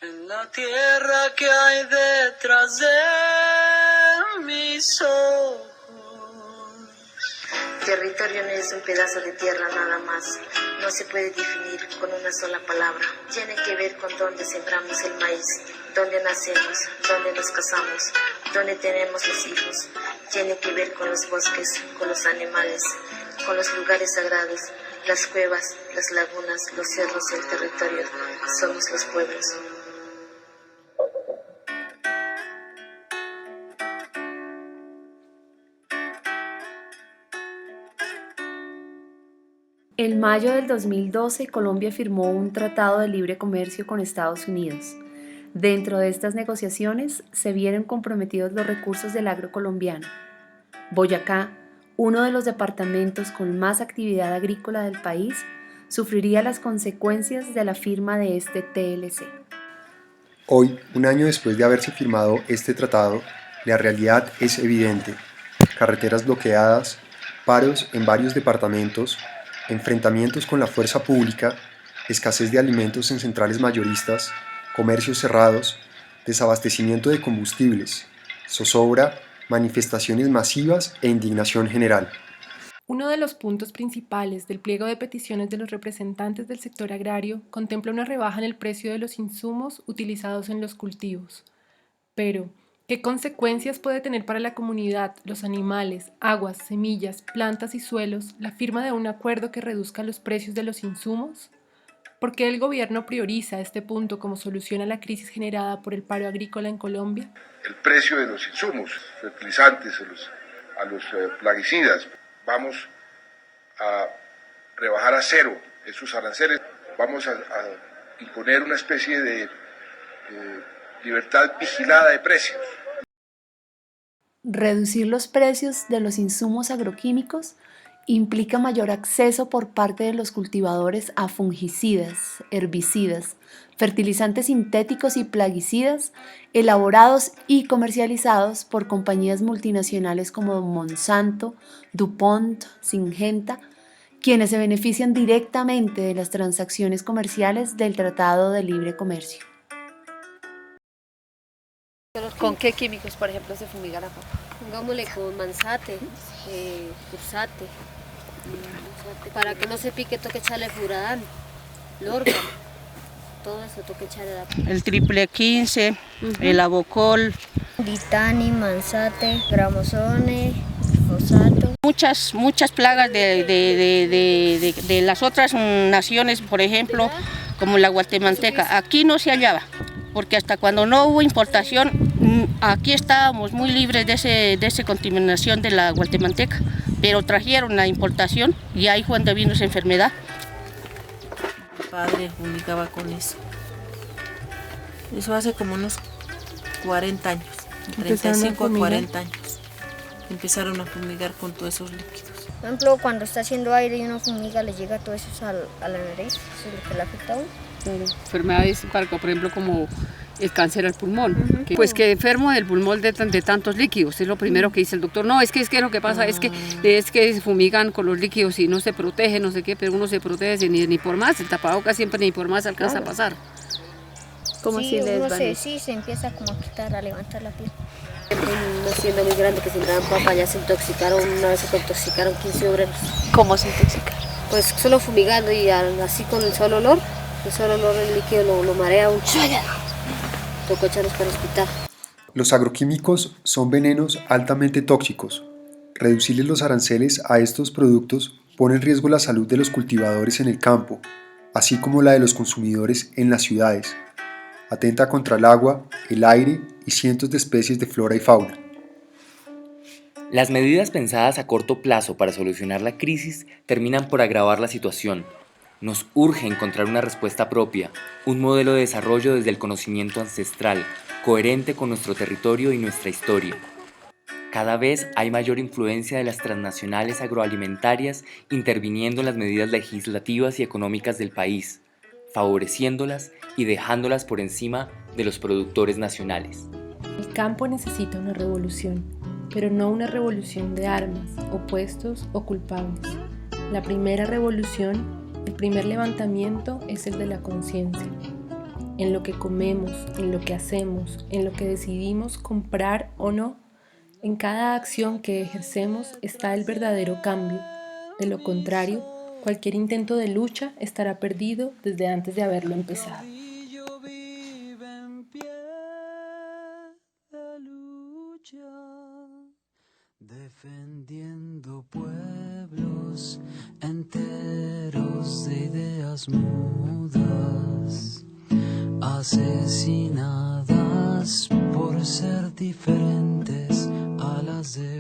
En la tierra que hay detrás de mis ojos. Territorio no es un pedazo de tierra nada más. No se puede definir con una sola palabra. Tiene que ver con dónde sembramos el maíz, dónde nacemos, dónde nos casamos, dónde tenemos los hijos. Tiene que ver con los bosques, con los animales, con los lugares sagrados, las cuevas, las lagunas, los cerros y el territorio. Somos los pueblos. En mayo del 2012, Colombia firmó un tratado de libre comercio con Estados Unidos. Dentro de estas negociaciones se vieron comprometidos los recursos del agro colombiano. Boyacá, uno de los departamentos con más actividad agrícola del país, sufriría las consecuencias de la firma de este TLC. Hoy, un año después de haberse firmado este tratado, la realidad es evidente. Carreteras bloqueadas, paros en varios departamentos, enfrentamientos con la fuerza pública, escasez de alimentos en centrales mayoristas, comercios cerrados, desabastecimiento de combustibles, zozobra, manifestaciones masivas e indignación general. Uno de los puntos principales del pliego de peticiones de los representantes del sector agrario contempla una rebaja en el precio de los insumos utilizados en los cultivos. Pero, ¿qué consecuencias puede tener para la comunidad, los animales, aguas, semillas, plantas y suelos la firma de un acuerdo que reduzca los precios de los insumos? ¿Por qué el gobierno prioriza este punto como solución a la crisis generada por el paro agrícola en Colombia? El precio de los insumos, fertilizantes, a los plaguicidas. Vamos a rebajar a cero esos aranceles. Vamos a imponer una especie de libertad vigilada de precios. Reducir los precios de los insumos agroquímicos implica mayor acceso por parte de los cultivadores a fungicidas, herbicidas, fertilizantes sintéticos y plaguicidas elaborados y comercializados por compañías multinacionales como Monsanto, DuPont, Syngenta, quienes se benefician directamente de las transacciones comerciales del Tratado de Libre Comercio. ¿Con qué químicos, por ejemplo, se fumiga la papa? Pongámosle con manzate, cursate, para que no se pique toque echarle furadán, lorga, todo eso toque echarle la papa. El triple 15, el abocol, Ditani, manzate, gramosone, fosfato. Muchas plagas de las otras naciones, por ejemplo, como la guatemalteca, aquí no se hallaba, porque hasta cuando no hubo importación, aquí estábamos muy libres de esa contaminación de la guatemalteca, pero trajeron la importación y ahí fue donde vino esa enfermedad. Mi padre fumigaba con eso. Eso hace como unos 40 años, 35 a 40 años. Empezaron a fumigar con todos esos líquidos. Por ejemplo, cuando está haciendo aire y uno fumiga, le llega todo eso a la nariz, eso es lo que le afecta a uno. Enfermedades, por ejemplo, como el cáncer al pulmón, pues que enfermo del pulmón de tantos líquidos, es lo primero que dice el doctor. No, es que lo que pasa es que se fumigan con los líquidos y no se protege, no sé qué, pero uno se protege ni por más, el tapabocas siempre ni por más alcanza a pasar. ¿Cómo sí, así uno les se empieza como a quitar, a levantar la piel. Una hacienda muy grande que sembraban papa, ya se intoxicaron, una vez se intoxicaron 15 obreros. ¿Cómo se intoxicaron? Pues solo fumigando y así con el solo olor el líquido lo marea un tocó echarlos para el hospital. Los agroquímicos son venenos altamente tóxicos. Reducirles los aranceles a estos productos pone en riesgo la salud de los cultivadores en el campo, así como la de los consumidores en las ciudades. Atenta contra el agua, el aire y cientos de especies de flora y fauna. Las medidas pensadas a corto plazo para solucionar la crisis terminan por agravar la situación. Nos urge encontrar una respuesta propia, un modelo de desarrollo desde el conocimiento ancestral, coherente con nuestro territorio y nuestra historia. Cada vez hay mayor influencia de las transnacionales agroalimentarias interviniendo en las medidas legislativas y económicas del país, favoreciéndolas y dejándolas por encima de los productores nacionales. El campo necesita una revolución, pero no una revolución de armas, opuestos o culpables. La primera revolución, el primer levantamiento es el de la conciencia. en lo que comemos, en lo que hacemos, en lo que decidimos comprar o no. En cada acción que ejercemos está el verdadero cambio. De lo contrario, cualquier intento de lucha estará perdido desde antes de haberlo empezado. Defendiendo pueblos enteros de ideas mudas, asesinadas por ser diferentes a las de